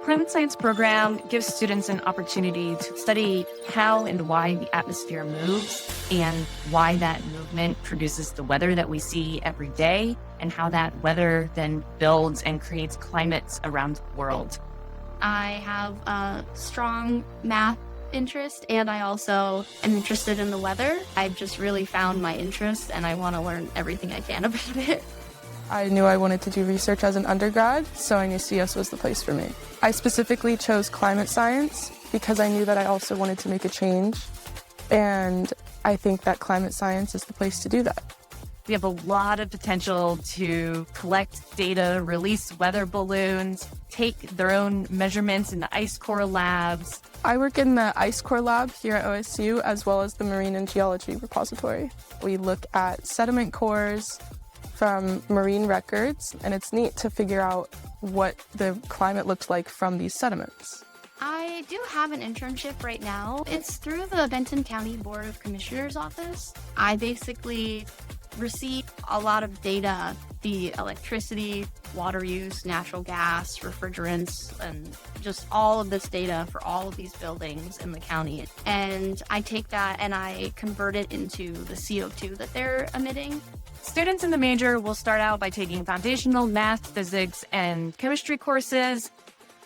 Climate science program gives students an opportunity to study how and why the atmosphere moves and why that movement produces the weather that we see every day and how that weather then builds and creates climates around the world. I have a strong math interest and I also am interested in the weather. I've just really found my interest and I want to learn everything I can about it. I knew I wanted to do research as an undergrad, so I knew CS was the place for me. I specifically chose climate science because I knew that I also wanted to make a change, and I think that climate science is the place to do that. We have a lot of potential to collect data, release weather balloons, take their own measurements in the ice core labs. I work in the ice core lab here at OSU as well as the marine and geology repository. We look at sediment cores from marine records, and it's neat to figure out what the climate looks like from these sediments. I do have an internship right now. It's through the Benton County Board of Commissioners office. I basically receive a lot of data, the electricity, water use, natural gas, refrigerants, and just all of this data for all of these buildings in the county. And I take that and I convert it into the CO2 that they're emitting. Students in the major will start out by taking foundational math, physics, and chemistry courses.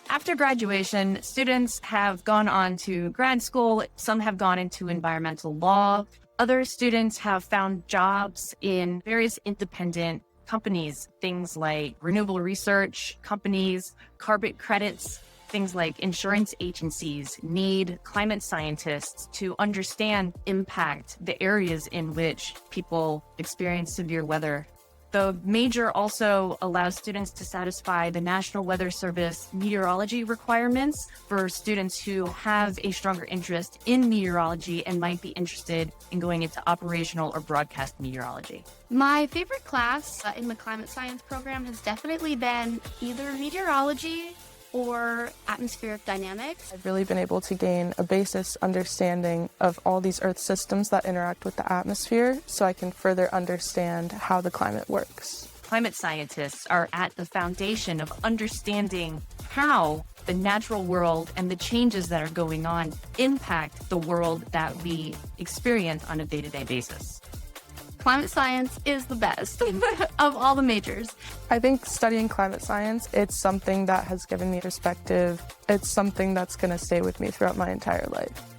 After graduation, students have gone on to grad school. Some have gone into environmental law. Other students have found jobs in various independent companies, things like renewable research companies, carbon credits. Things like insurance agencies need climate scientists to understand impact the areas in which people experience severe weather. The major also allows students to satisfy the National Weather Service meteorology requirements for students who have a stronger interest in meteorology and might be interested in going into operational or broadcast meteorology. My favorite class in the climate science program has definitely been either meteorology or atmospheric dynamics. I've really been able to gain a basis understanding of all these Earth systems that interact with the atmosphere so I can further understand how the climate works. Climate scientists are at the foundation of understanding how the natural world and the changes that are going on impact the world that we experience on a day-to-day basis. Climate science is the best of all the majors. I think studying climate science, it's something that has given me perspective. It's something that's going to stay with me throughout my entire life.